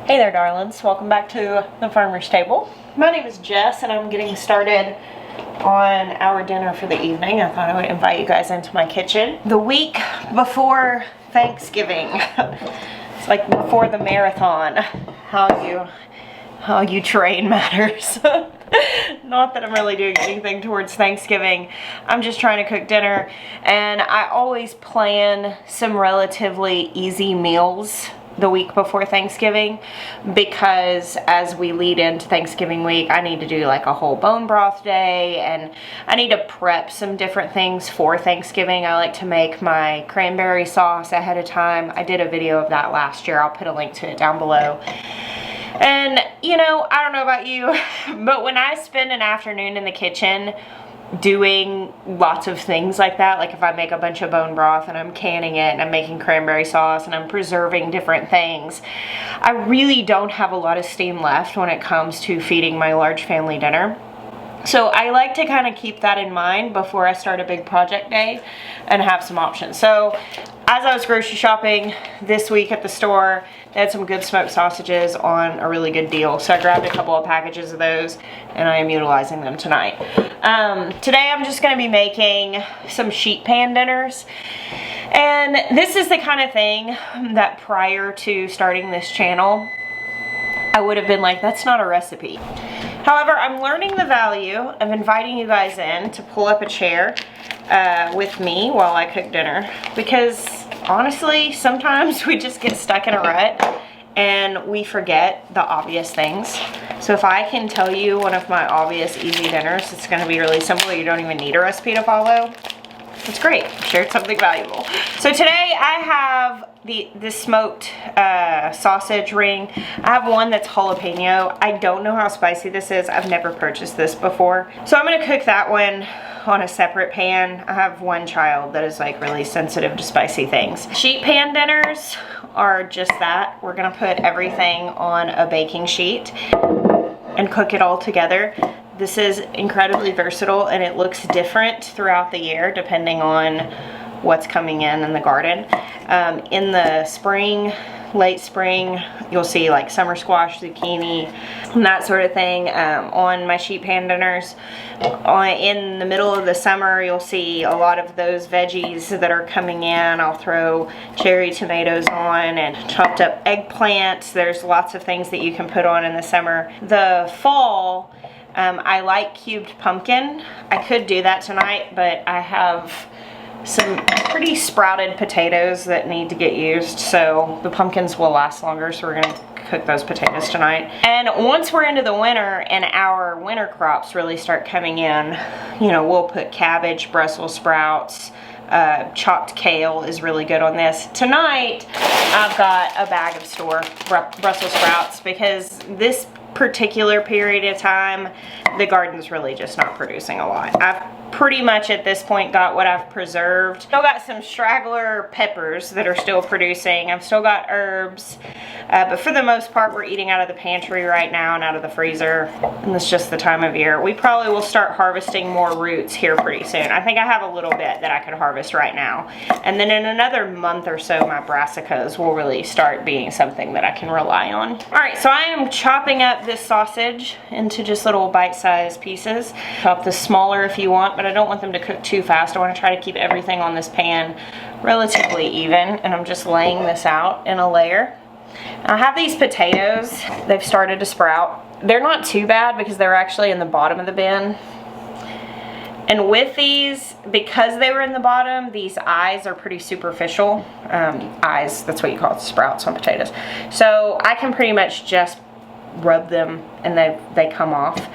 Hey there, darlings. Welcome back to the Farmer's Table. My name is Jess, and I'm getting started on our dinner for the evening. I thought I would invite you guys into my kitchen. The week before Thanksgiving, it's like before the marathon, how you train matters. Not that I'm really doing anything towards Thanksgiving. I'm just trying to cook dinner, and I always plan some relatively easy meals the week before Thanksgiving, because as we lead into Thanksgiving week, I need to do like a whole bone broth day, and I need to prep some different things for Thanksgiving. I like to make my cranberry sauce ahead of time. I did a video of that last year. I'll put a link to it down below. And you know, I don't know about you, but when I spend an afternoon in the kitchen doing lots of things like that, like if I make a bunch of bone broth and I'm canning it and I'm making cranberry sauce and I'm preserving different things, I really don't have a lot of steam left when it comes to feeding my large family dinner. So I like to kind of keep that in mind before I start a big project day and have some options. So as I was grocery shopping this week at the store, they had some good smoked sausages on a really good deal. So I grabbed a couple of packages of those, and I am utilizing them tonight. Today I'm just going to be making some sheet pan dinners. And this is the kind of thing that prior to starting this channel, I would have been like, that's not a recipe. However, I'm learning the value of inviting you guys in to pull up a chair with me while I cook dinner, because honestly, sometimes we just get stuck in a rut and we forget the obvious things. So if I can tell you one of my obvious easy dinners, it's going to be really simple. You don't even need a recipe to follow. It's great. I've shared something valuable. So today I have the smoked sausage ring. I have one that's jalapeno. I don't know how spicy this is. I've never purchased this before. So I'm going to cook that one on a separate pan. I have one child that is like really sensitive to spicy things. Sheet pan dinners are just that. We're going to put everything on a baking sheet and cook it all together. This is incredibly versatile, and it looks different throughout the year depending on what's coming in the garden. In the spring, late spring, you'll see like summer squash, zucchini, and that sort of thing on my sheet pan dinners. In the middle of the summer, you'll see a lot of those veggies that are coming in. I'll throw cherry tomatoes on and chopped up eggplants. There's lots of things that you can put on in the summer. The fall, I like cubed pumpkin. I could do that tonight, but I have some pretty sprouted potatoes that need to get used, so the pumpkins will last longer, so we're gonna cook those potatoes tonight. And once we're into the winter and our winter crops really start coming in, you know, we'll put cabbage, Brussels sprouts, chopped kale is really good on this. Tonight I've got a bag of Brussels sprouts, because this particular period of time the garden's really just not producing a lot. I've pretty much at this point got what I've preserved. Still got some straggler peppers that are still producing. I've still got herbs, but for the most part we're eating out of the pantry right now and out of the freezer, and it's just the time of year. We probably will start harvesting more roots here pretty soon. I think I have a little bit that I could harvest right now, and then in another month or so my brassicas will really start being something that I can rely on. Alright, so I am chopping up this sausage into just little bite-sized pieces. Chop this smaller if you want, but I don't want them to cook too fast. I want to try to keep everything on this pan relatively even, and I'm just laying this out in a layer. I have these potatoes. They've started to sprout. They're not too bad because they're actually in the bottom of the bin. And with these, because they were in the bottom, these eyes are pretty superficial. Eyes, that's what you call it, sprouts on potatoes. So I can pretty much just rub them and they come off.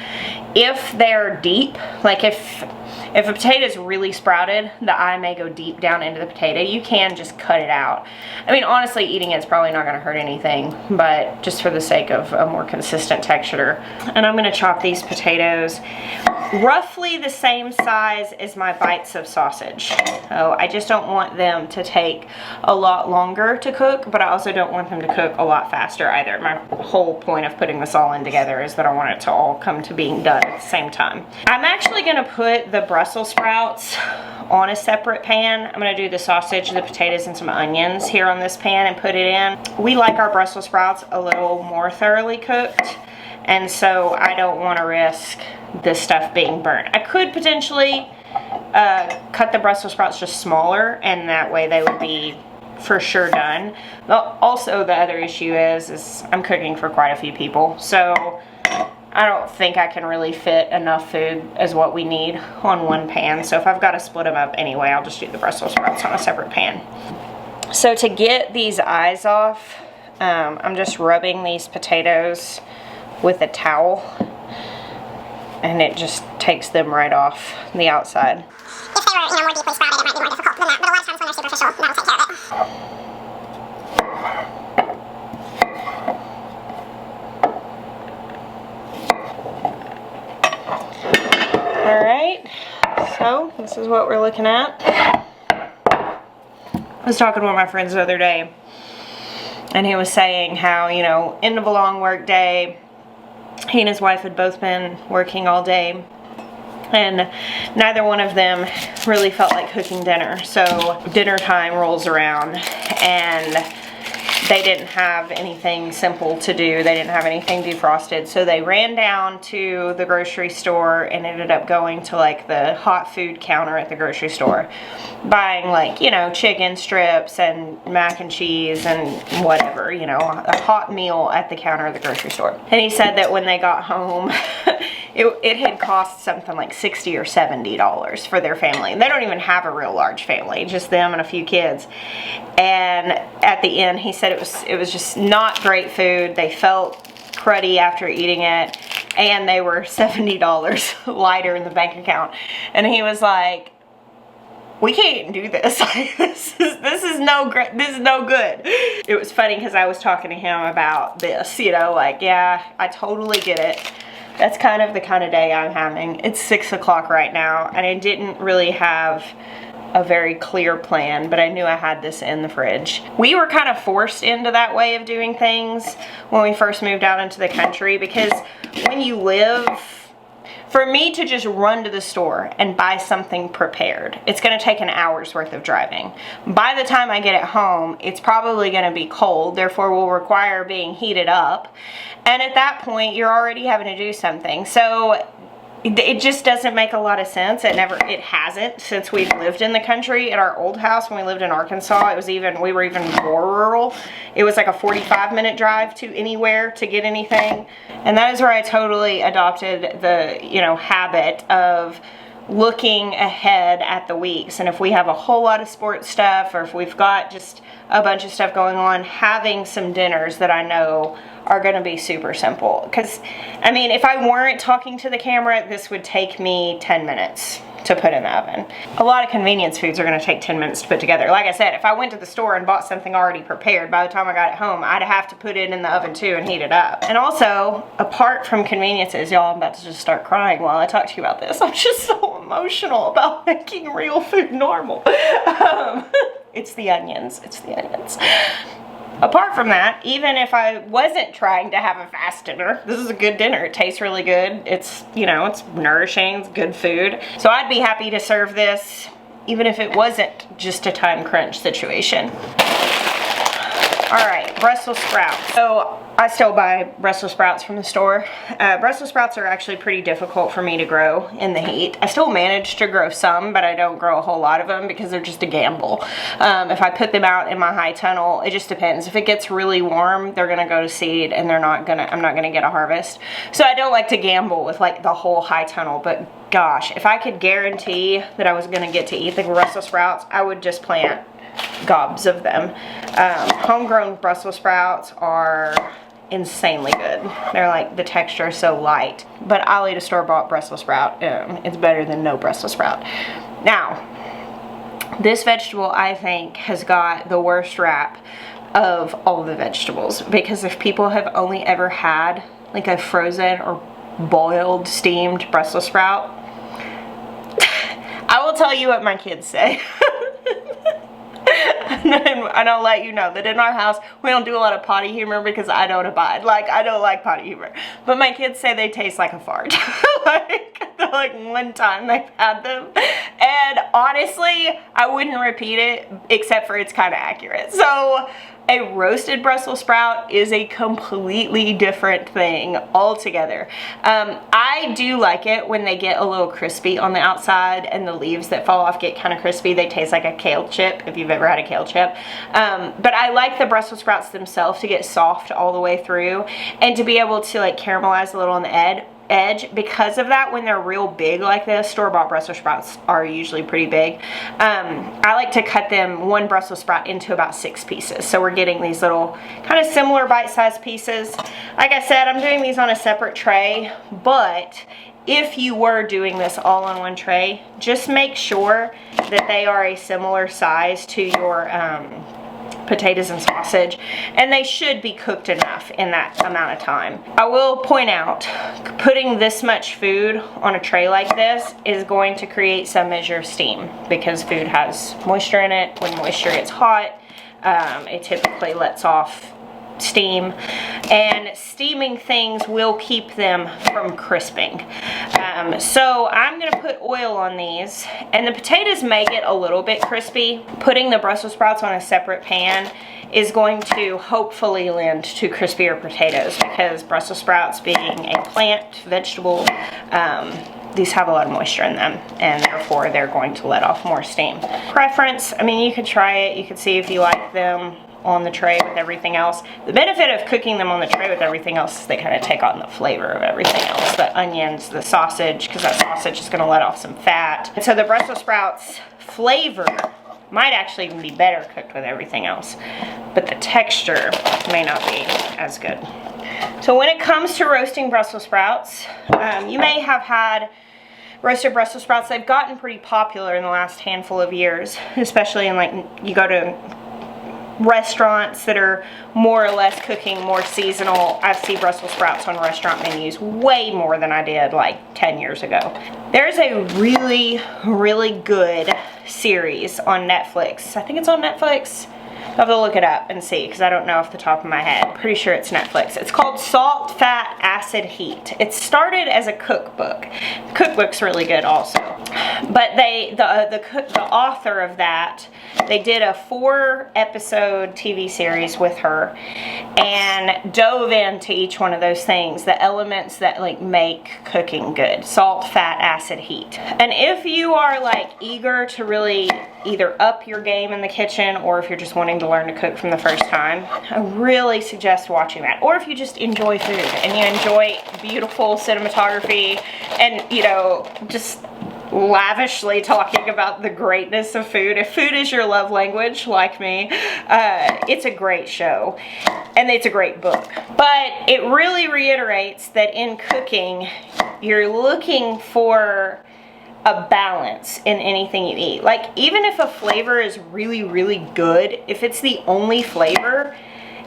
If they're deep, like if a potato is really sprouted, the eye may go deep down into the potato. You can just cut it out. I mean, honestly, eating it's probably not going to hurt anything, but just for the sake of a more consistent texture. And I'm going to chop these potatoes roughly the same size as my bites of sausage. So I just don't want them to take a lot longer to cook, but I also don't want them to cook a lot faster either. My whole point of putting this all in together is that I want it to all come to being done at the same time. I'm actually going to put the Brussels sprouts on a separate pan. I'm gonna do the sausage, the potatoes, and some onions here on this pan and put it in. We like our Brussels sprouts a little more thoroughly cooked, and so I don't want to risk this stuff being burnt. I could potentially cut the Brussels sprouts just smaller, and that way they would be for sure done. But also the other issue is I'm cooking for quite a few people, so I don't think I can really fit enough food as what we need on one pan. So if I've got to split them up anyway, I'll just do the Brussels sprouts on a separate pan. So to get these eyes off, I'm just rubbing these potatoes with a towel, and it just takes them right off the outside. If they were, more deeply sprouted, it might be more difficult than that, but a lot of times when they're superficial, that'll take care of it. Alright, so this is what we're looking at. I was talking to one of my friends the other day, and he was saying how, you know, end of a long work day, he and his wife had both been working all day, and neither one of them really felt like cooking dinner. So dinner time rolls around, and they didn't have anything simple to do. They didn't have anything defrosted. So they ran down to the grocery store and ended up going to like the hot food counter at the grocery store, buying like, you know, chicken strips and mac and cheese and whatever, you know, a hot meal at the counter of the grocery store. And he said that when they got home, it had cost something like $60 or $70 for their family. And they don't even have a real large family, just them and a few kids. And at the end, he said it was just not great food. They felt cruddy after eating it, and they were $70 lighter in the bank account. And he was like, we can't do this. This is no good. It was funny because I was talking to him about this, you know, like, yeah, I totally get it. That's kind of the kind of day I'm having. It's 6 o'clock right now, and I didn't really have a very clear plan, but I knew I had this in the fridge. We were kind of forced into that way of doing things when we first moved out into the country, because when you live, for me to just run to the store and buy something prepared, it's gonna take an hour's worth of driving. By the time I get it home, it's probably gonna be cold, therefore will require being heated up. And at that point, you're already having to do something. So it just doesn't make a lot of sense. It hasn't since we've lived in the country. At our old house when we lived in Arkansas, we were even more rural. It was like a 45-minute drive to anywhere to get anything. And that is where I totally adopted the, you know, habit of looking ahead at the weeks. And if we have a whole lot of sports stuff, or if we've got just a bunch of stuff going on, having some dinners that I know are going to be super simple. Because, I mean, if I weren't talking to the camera, this would take me 10 minutes to put in the oven. A lot of convenience foods are going to take 10 minutes to put together. Like I said, if I went to the store and bought something already prepared, by the time I got it home, I'd have to put it in the oven too and heat it up. And also, apart from conveniences, y'all, I'm about to just start crying while I talk to you about this. I'm just so emotional about making real food normal. It's the onions. It's the onions. Apart from that, even if I wasn't trying to have a fast dinner, this is a good dinner. It tastes really good. It's, you know, it's nourishing, it's good food. So I'd be happy to serve this, even if it wasn't just a time crunch situation. All right, Brussels sprouts. So I still buy Brussels sprouts from the store. Brussels sprouts are actually pretty difficult for me to grow in the heat. I still manage to grow some, but I don't grow a whole lot of them because they're just a gamble. If I put them out in my high tunnel, it just depends. If it gets really warm, they're gonna go to seed, and I'm not gonna get a harvest. So I don't like to gamble with like the whole high tunnel, but gosh, if I could guarantee that I was gonna get to eat the Brussels sprouts, I would just plant gobs of them. Homegrown Brussels sprouts are insanely good. They're like, the texture is so light, but I'll eat a store-bought Brussels sprout. It's better than no Brussels sprout. Now, this vegetable I think has got the worst rap of all the vegetables, because if people have only ever had like a frozen or boiled steamed Brussels sprout, I will tell you what my kids say. And I'll let you know that in our house we don't do a lot of potty humor because I don't like potty humor, but my kids say they taste like a fart. Like, the like one time they've had them. And honestly, I wouldn't repeat it except for it's kind of accurate. So a roasted Brussels sprout is a completely different thing altogether. I do like it when they get a little crispy on the outside and the leaves that fall off get kind of crispy. They taste like a kale chip, if you've ever had a kale chip. But I like the Brussels sprouts themselves to get soft all the way through and to be able to like caramelize a little on the edge. Because of that, when they're real big like this, store-bought Brussels sprouts are usually pretty big. I like to cut them one Brussels sprout into about 6 pieces, so we're getting these little kind of similar bite-sized pieces. Like I said, I'm doing these on a separate tray, but if you were doing this all on one tray, just make sure that they are a similar size to your potatoes and sausage, and they should be cooked enough in that amount of time. I will point out, putting this much food on a tray like this is going to create some measure of steam because food has moisture in it. When moisture gets hot, it typically lets off steam, and steaming things will keep them from crisping. So I'm going to put oil on these, and the potatoes may get a little bit crispy. Putting the Brussels sprouts on a separate pan is going to hopefully lend to crispier potatoes because Brussels sprouts being a plant vegetable, these have a lot of moisture in them, and therefore they're going to let off more steam. Preference, I mean, you could try it, you could see if you like them on the tray with everything else. The benefit of cooking them on the tray with everything else is they kind of take on the flavor of everything else. The onions, the sausage, because that sausage is going to let off some fat. And so the Brussels sprouts flavor might actually even be better cooked with everything else, but the texture may not be as good. So when it comes to roasting Brussels sprouts, you may have had roasted Brussels sprouts. They've gotten pretty popular in the last handful of years, especially in like, you go to restaurants that are more or less cooking more seasonal. I see Brussels sprouts on restaurant menus way more than I did like 10 years ago. There's a really, really good series on Netflix. I think it's on Netflix. I'll have to look it up and see because I don't know off the top of my head. I'm pretty sure it's Netflix. It's called Salt, Fat, Acid, Heat. It started as a cookbook. The cookbook's really good also. But the author of that, they did a 4-episode TV series with her and dove into each one of those things, the elements that like make cooking good. Salt, fat, acid, heat. And if you are like eager to really either up your game in the kitchen, or if you're just wanting to learn to cook from the first time, I really suggest watching that. Or if you just enjoy food and you enjoy beautiful cinematography and, you know, just lavishly talking about the greatness of food. If food is your love language, like me, it's a great show and it's a great book. But it really reiterates that in cooking, you're looking for a balance in anything you eat. Like, even if a flavor is really, really good, if it's the only flavor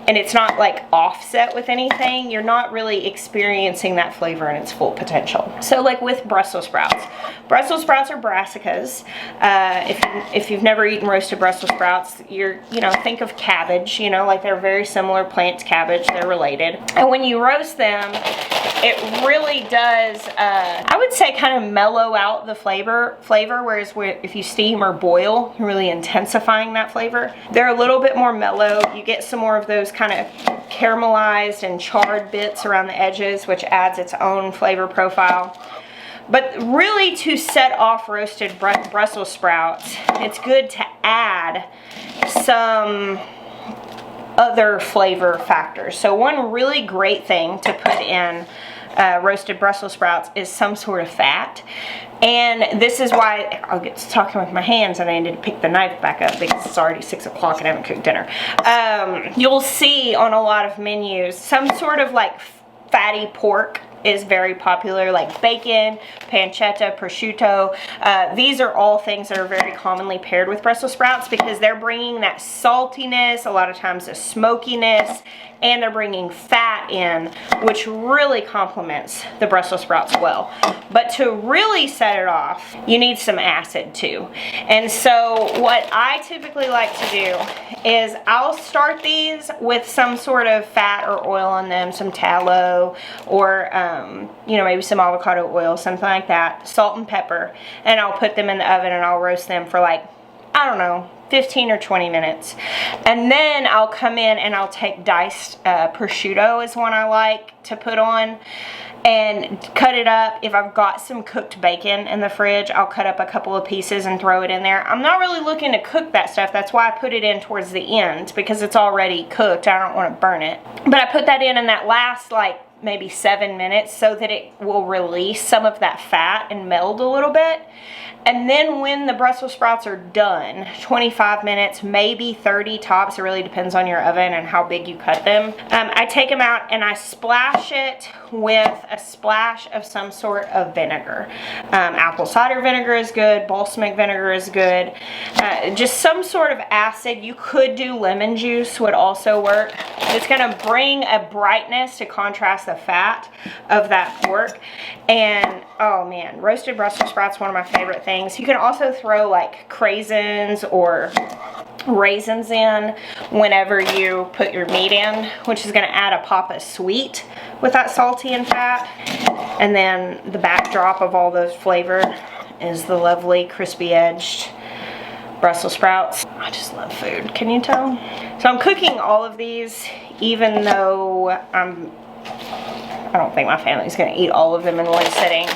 and it's not like offset with anything, you're not really experiencing that flavor in its full potential. So like with Brussels sprouts are brassicas. If you've never eaten roasted Brussels sprouts, you know, think of cabbage, you know, like they're very similar plant to cabbage, they're related. And when you roast them, it really does, I would say, kind of mellow out the flavor, whereas if you steam or boil, you're really intensifying that flavor. They're a little bit more mellow. You get some more of those kind of caramelized and charred bits around the edges, which adds its own flavor profile. But really, to set off roasted Brussels sprouts, it's good to add some other flavor factors. So one really great thing to put in roasted Brussels sprouts is some sort of fat. And this is why I'll get to talking with my hands and I need to pick the knife back up because it's already 6 o'clock and I haven't cooked dinner. You'll see on a lot of menus some sort of like fatty pork is very popular, like bacon, pancetta, prosciutto. These are all things that are very commonly paired with Brussels sprouts because they're bringing that saltiness, a lot of times the smokiness, and they're bringing fat in, which really complements the Brussels sprouts well. But to really set it off, you need some acid too. And so what I typically like to do is I'll start these with some sort of fat or oil on them, some tallow or you know, maybe some avocado oil, something like that, salt and pepper, and I'll put them in the oven and I'll roast them for like, I don't know, 15 or 20 minutes. And then I'll come in and I'll take diced prosciutto is one I like to put on and cut it up. If I've got some cooked bacon in the fridge, I'll cut up a couple of pieces and throw it in there. I'm not really looking to cook that stuff. That's why I put it in towards the end, because it's already cooked. I don't want to burn it. But I put that in that last like maybe 7 minutes so that it will release some of that fat and meld a little bit. And then when the Brussels sprouts are done, 25 minutes, maybe 30 tops, it really depends on your oven and how big you cut them. I take them out and I splash it with a splash of some sort of vinegar. Apple cider vinegar is good, balsamic vinegar is good. Just some sort of acid. You could do lemon juice, would also work. It's gonna bring a brightness to contrast the fat of that pork. And oh man, roasted Brussels sprouts, one of my favorite things. You can also throw like craisins or raisins in whenever you put your meat in, which is going to add a pop of sweet with that salty and fat. And then the backdrop of all those flavor is the lovely crispy edged Brussels sprouts. I just love food, can you tell? So I'm cooking all of these even though I don't think my family's gonna eat all of them in one sitting.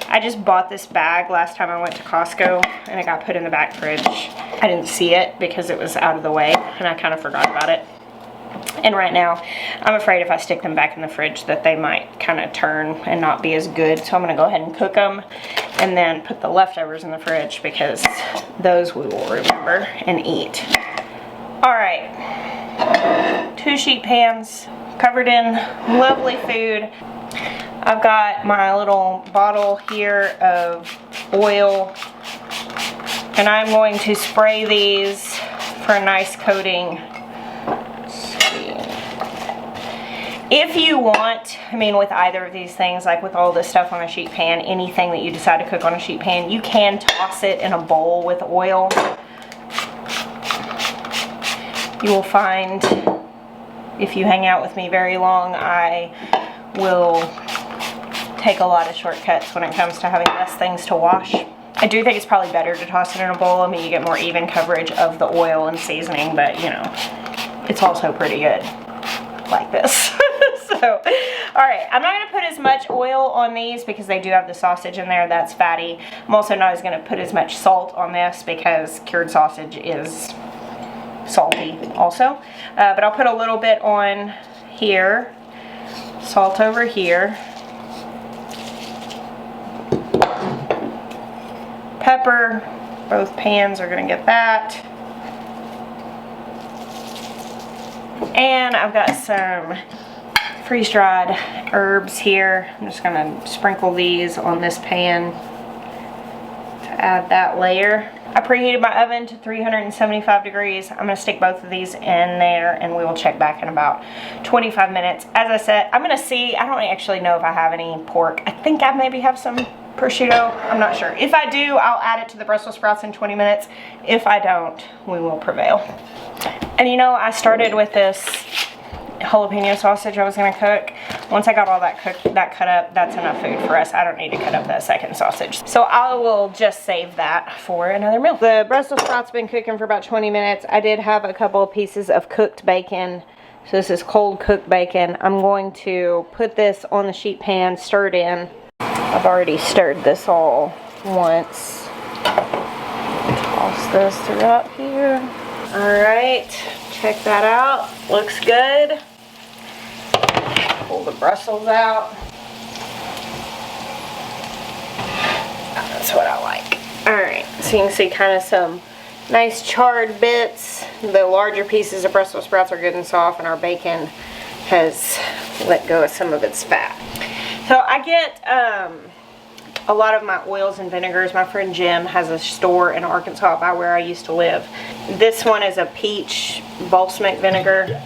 I just bought this bag last time I went to Costco and it got put in the back fridge. I didn't see it because it was out of the way and I kind of forgot about it. And right now, I'm afraid if I stick them back in the fridge that they might kind of turn and not be as good. So I'm gonna go ahead and cook them and then put the leftovers in the fridge because those we will remember and eat. All right, 2 sheet pans covered in lovely food. I've got my little bottle here of oil and I'm going to spray these for a nice coating. Let's see. If you want, I mean with either of these things, like with all this stuff on a sheet pan, anything that you decide to cook on a sheet pan, you can toss it in a bowl with oil. You will find, if you hang out with me very long, I will take a lot of shortcuts when it comes to having less things to wash. I do think it's probably better to toss it in a bowl. I mean, you get more even coverage of the oil and seasoning, but you know, it's also pretty good like this. So, all right, I'm not gonna put as much oil on these because they do have the sausage in there that's fatty. I'm also not gonna put as much salt on this because cured sausage is salty also. But I'll put a little bit on here, salt over here, pepper, both pans are gonna get that. And I've got some freeze-dried herbs here. I'm just gonna sprinkle these on this pan to add that layer. I preheated my oven to 375 degrees. I'm gonna stick both of these in there and we will check back in about 25 minutes. As I said, I'm gonna see, I don't actually know if I have any pork. I think I maybe have some prosciutto, I'm not sure. If I do, I'll add it to the Brussels sprouts in 20 minutes. If I don't, we will prevail. And you know, I started with this jalapeno sausage I was gonna cook. Once I got all that cut up, that's enough food for us. I don't need to cut up that second sausage. So I will just save that for another meal. The Brussels sprouts been cooking for about 20 minutes. I did have a couple of pieces of cooked bacon. So this is cold cooked bacon. I'm going to put this on the sheet pan, stir it in. I've already stirred this all once. Toss this throughout here. All right, check that out. Looks good. Pull the Brussels out. That's what I like. All right, so you can see kind of some nice charred bits. The larger pieces of Brussels sprouts are good and soft, and our bacon has let go of some of its fat. So I get a lot of my oils and vinegars. My friend Jim has a store in Arkansas by where I used to live. This one is a peach balsamic vinegar.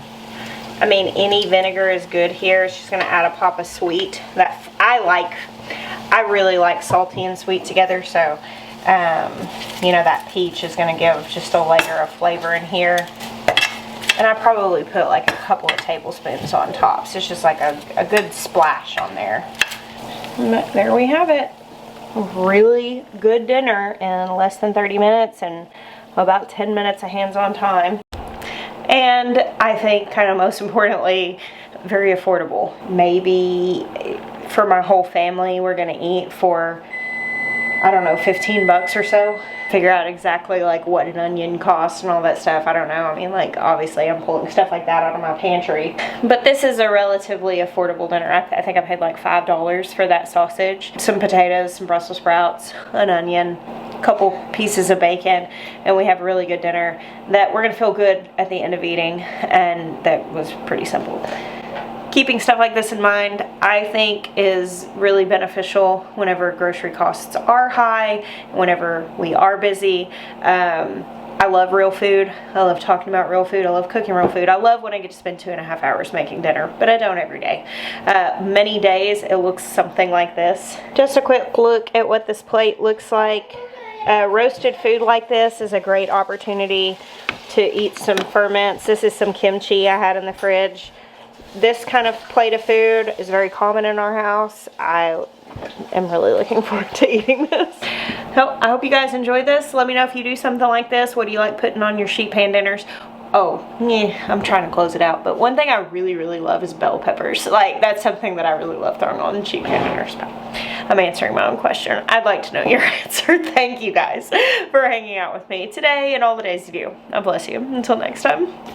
I mean, any vinegar is good here. It's just going to add a pop of sweet that I really like salty and sweet together, so you know, that peach is going to give just a layer of flavor in here. And I probably put like a couple of tablespoons on top, so it's just like a good splash on there. But there we have it. Really good dinner in less than 30 minutes and about 10 minutes of hands-on time. And I think, kind of most importantly, very affordable. Maybe for my whole family, we're gonna eat for, I don't know, 15 bucks or so. Figure out exactly like what an onion costs and all that stuff. I don't know. I mean, like, obviously I'm pulling stuff like that out of my pantry. But this is a relatively affordable dinner. I think I paid like $5 for that sausage, some potatoes, some Brussels sprouts, an onion, a couple pieces of bacon, and we have a really good dinner that we're gonna feel good at the end of eating, and that was pretty simple. Keeping stuff like this in mind, I think, is really beneficial whenever grocery costs are high, whenever we are busy. I love real food. I love talking about real food. I love cooking real food. I love when I get to spend 2.5 hours making dinner, but I don't every day. Many days it looks something like this. Just a quick look at what this plate looks like. Roasted food like this is a great opportunity to eat some ferments. This is some kimchi I had in the fridge. This kind of plate of food is very common in our house. I am really looking forward to eating this. So I hope you guys enjoyed this. Let me know if you do something like this. What do you like putting on your sheet pan dinners? Oh, yeah, I'm trying to close it out. But one thing I really, really love is bell peppers. Like, that's something that I really love throwing on sheet pan dinners. But I'm answering my own question. I'd like to know your answer. Thank you guys for hanging out with me today and all the days of you. God bless you. Until next time.